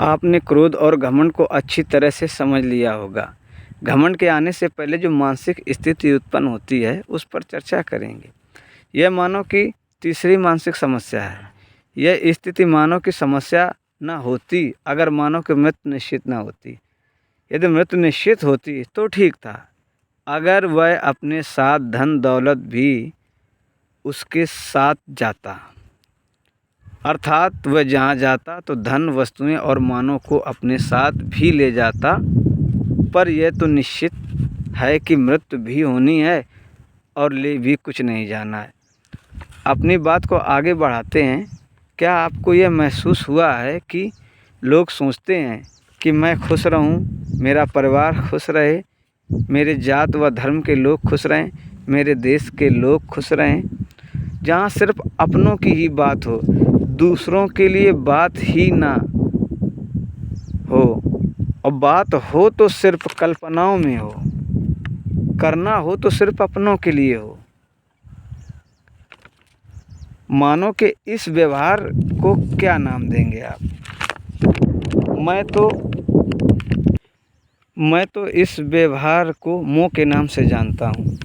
आपने क्रोध और घमंड को अच्छी तरह से समझ लिया होगा। घमंड के आने से पहले जो मानसिक स्थिति उत्पन्न होती है उस पर चर्चा करेंगे। यह मानव की तीसरी मानसिक समस्या है। यह स्थिति मानव की समस्या न होती अगर मानव की मृत्यु निश्चित न होती। यदि मृत्यु निश्चित होती तो ठीक था। अगर वह अपने साथ धन दौलत भी उसके साथ जाता, अर्थात वह जहाँ जाता तो धन वस्तुएं और मानव को अपने साथ भी ले जाता, पर यह तो निश्चित है कि मृत्यु भी होनी है और ले भी कुछ नहीं जाना है। अपनी बात को आगे बढ़ाते हैं। क्या आपको यह महसूस हुआ है कि लोग सोचते हैं कि मैं खुश रहूं, मेरा परिवार खुश रहे, मेरे जात व धर्म के लोग खुश रहें, मेरे देश के लोग खुश रहें? जहाँ सिर्फ अपनों की ही बात हो, दूसरों के लिए बात ही ना हो, और बात हो तो सिर्फ कल्पनाओं में हो, करना हो तो सिर्फ अपनों के लिए हो। मानव के इस व्यवहार को क्या नाम देंगे आप? मैं तो इस व्यवहार को मोह के नाम से जानता हूँ।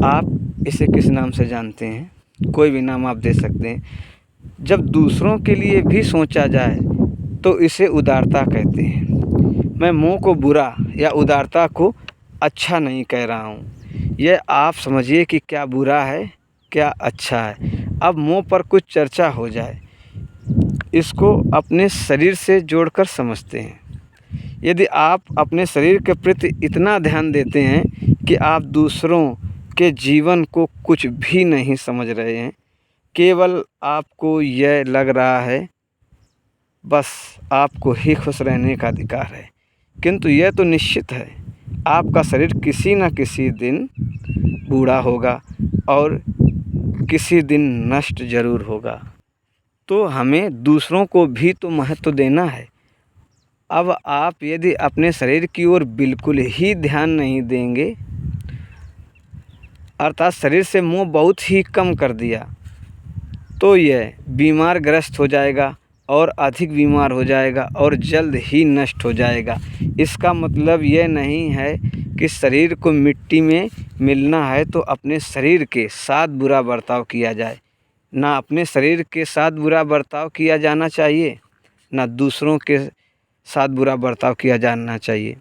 आप इसे किस नाम से जानते हैं? कोई भी नाम आप दे सकते हैं। जब दूसरों के लिए भी सोचा जाए तो इसे उदारता कहते हैं। मैं मोह को बुरा या उदारता को अच्छा नहीं कह रहा हूँ। यह आप समझिए कि क्या बुरा है, क्या अच्छा है। अब मोह पर कुछ चर्चा हो जाए। इसको अपने शरीर से जोड़कर समझते हैं। यदि आप अपने शरीर के प्रति इतना ध्यान देते हैं कि आप दूसरों के जीवन को कुछ भी नहीं समझ रहे हैं, केवल आपको यह लग रहा है बस आपको ही खुश रहने का अधिकार है, किंतु यह तो निश्चित है आपका शरीर किसी न किसी दिन बूढ़ा होगा और किसी दिन नष्ट जरूर होगा। तो हमें दूसरों को भी तो महत्व देना है। अब आप यदि अपने शरीर की ओर बिल्कुल ही ध्यान नहीं देंगे, अर्थात शरीर से मोह बहुत ही कम कर दिया, तो यह बीमार ग्रस्त हो जाएगा और अधिक बीमार हो जाएगा और जल्द ही नष्ट हो जाएगा। इसका मतलब यह नहीं है कि शरीर को मिट्टी में मिलना है तो अपने शरीर के साथ बुरा बर्ताव किया जाए। ना अपने शरीर के साथ बुरा बर्ताव किया जाना चाहिए, ना दूसरों के साथ बुरा बर्ताव किया जाना चाहिए।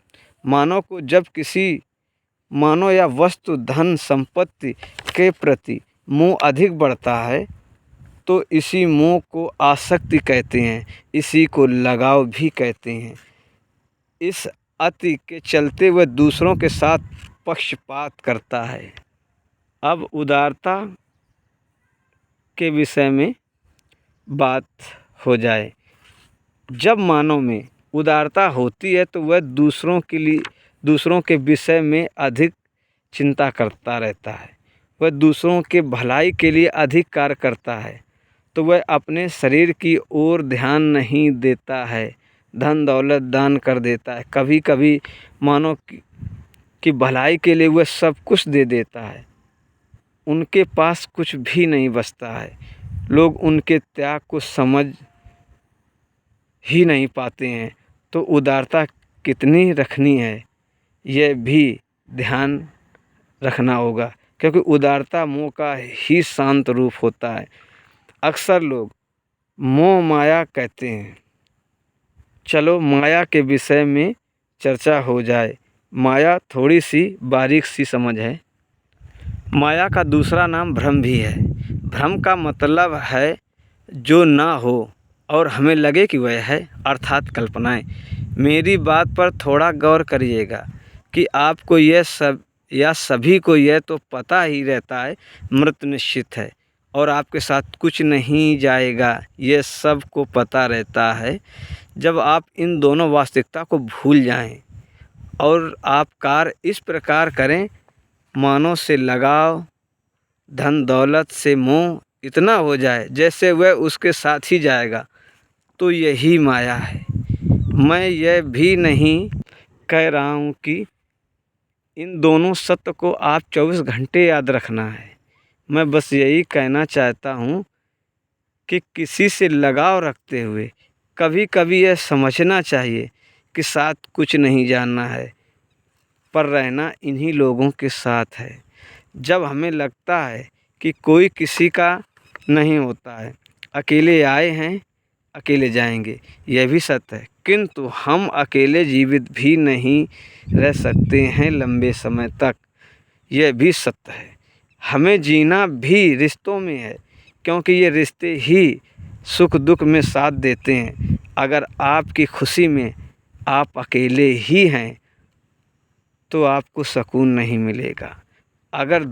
मानव को जब किसी मानव या वस्तु धन संपत्ति के प्रति मोह अधिक बढ़ता है तो इसी मोह को आसक्ति कहते हैं, इसी को लगाव भी कहते हैं। इस अति के चलते वह दूसरों के साथ पक्षपात करता है। अब उदारता के विषय में बात हो जाए। जब मानव में उदारता होती है तो वह दूसरों के विषय में अधिक चिंता करता रहता है। वह दूसरों के भलाई के लिए अधिक कार्य करता है, तो वह अपने शरीर की ओर ध्यान नहीं देता है, धन दौलत दान कर देता है। कभी कभी मानव की भलाई के लिए वह सब कुछ दे देता है। उनके पास कुछ भी नहीं बचता है। लोग उनके त्याग को समझ ही नहीं पाते हैं। तो उदारता कितनी रखनी है यह भी ध्यान रखना होगा, क्योंकि उदारता मोह का ही शांत रूप होता है। अक्सर लोग मोह माया कहते हैं। चलो माया के विषय में चर्चा हो जाए। माया थोड़ी सी बारीक सी समझ है। माया का दूसरा नाम भ्रम भी है। भ्रम का मतलब है जो ना हो और हमें लगे कि वह है, अर्थात कल्पनाएं। मेरी बात पर थोड़ा गौर करिएगा कि आपको यह सब या सभी को यह तो पता ही रहता है मृत्यु निश्चित है और आपके साथ कुछ नहीं जाएगा, यह सब को पता रहता है। जब आप इन दोनों वास्तविकता को भूल जाएं और आप कार्य इस प्रकार करें, मानव से लगाव, धन दौलत से मोह इतना हो जाए जैसे वह उसके साथ ही जाएगा, तो यही माया है। मैं यह भी नहीं कह रहा हूँ कि इन दोनों सत्य को आप 24 घंटे याद रखना है। मैं बस यही कहना चाहता हूँ कि किसी से लगाव रखते हुए कभी कभी यह समझना चाहिए कि साथ कुछ नहीं जानना है, पर रहना इन्हीं लोगों के साथ है। जब हमें लगता है कि कोई किसी का नहीं होता है, अकेले आए हैं अकेले जाएंगे, यह भी सत्य है। किंतु हम अकेले जीवित भी नहीं रह सकते हैं लंबे समय तक, यह भी सत्य है। हमें जीना भी रिश्तों में है, क्योंकि ये रिश्ते ही सुख दुख में साथ देते हैं। अगर आपकी खुशी में आप अकेले ही हैं तो आपको सुकून नहीं मिलेगा। अगर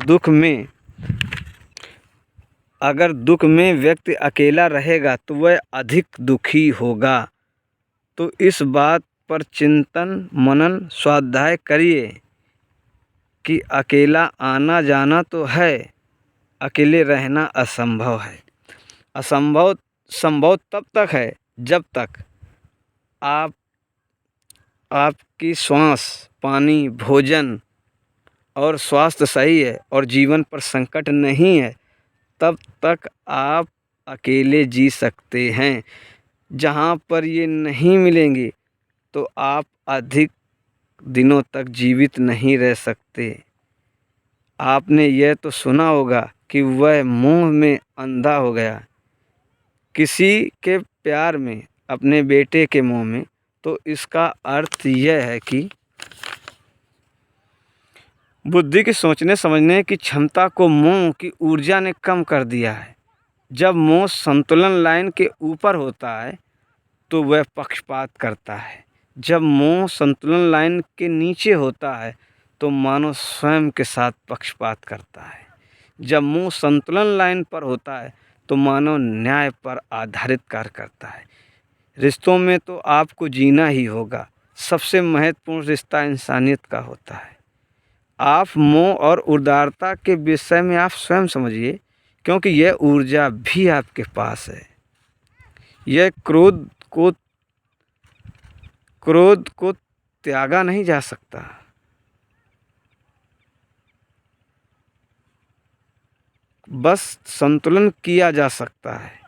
दुख में व्यक्ति अकेला रहेगा तो वह अधिक दुखी होगा। तो इस बात पर चिंतन मनन स्वाध्याय करिए कि अकेला आना जाना तो है, अकेले रहना असंभव है। संभव तब तक है जब तक आपकी श्वास, पानी, भोजन और स्वास्थ्य सही है और जीवन पर संकट नहीं है, तब तक आप अकेले जी सकते हैं। जहाँ पर ये नहीं मिलेंगे तो आप अधिक दिनों तक जीवित नहीं रह सकते। आपने यह तो सुना होगा कि वह मुंह में अंधा हो गया। किसी के प्यार में, अपने बेटे के मुंह में, तो इसका अर्थ यह है कि बुद्धि की सोचने समझने की क्षमता को मोह की ऊर्जा ने कम कर दिया है। जब मोह संतुलन लाइन के ऊपर होता है तो वह पक्षपात करता है। जब मोह संतुलन लाइन के नीचे होता है तो मानव स्वयं के साथ पक्षपात करता है। जब मोह संतुलन लाइन पर होता है तो मानव न्याय पर आधारित कार्य करता है। रिश्तों में तो आपको जीना ही होगा। सबसे महत्वपूर्ण रिश्ता इंसानियत का होता है। आप मोह और उदारता के विषय में आप स्वयं समझिए, क्योंकि यह ऊर्जा भी आपके पास है। यह क्रोध को त्यागा नहीं जा सकता, बस संतुलन किया जा सकता है।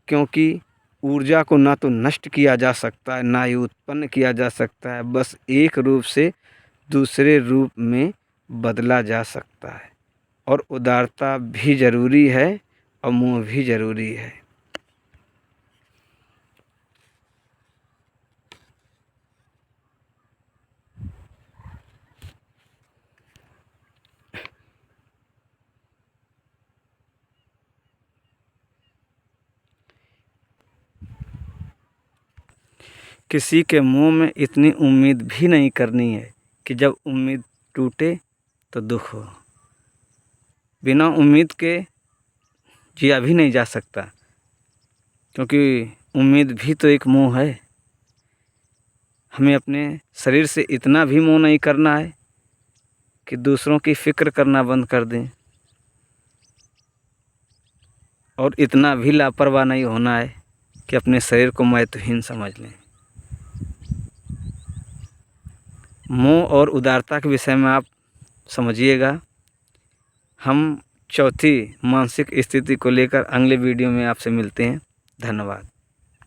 क्योंकि ऊर्जा को ना तो नष्ट किया जा सकता है, ना ही उत्पन्न किया जा सकता है, बस एक रूप से दूसरे रूप में बदला जा सकता है। और उदारता भी ज़रूरी है और मोह भी ज़रूरी है। किसी के मुंह में इतनी उम्मीद भी नहीं करनी है कि जब उम्मीद टूटे तो दुख हो। बिना उम्मीद के जिया भी नहीं जा सकता, क्योंकि उम्मीद भी तो एक मोह है। हमें अपने शरीर से इतना भी मोह नहीं करना है कि दूसरों की फ़िक्र करना बंद कर दें, और इतना भी लापरवाह नहीं होना है कि अपने शरीर को महत्वहीन समझ लें। मोह और उदारता के विषय में आप समझिएगा। हम चौथी मानसिक स्थिति को लेकर अगले वीडियो में आपसे मिलते हैं। धन्यवाद।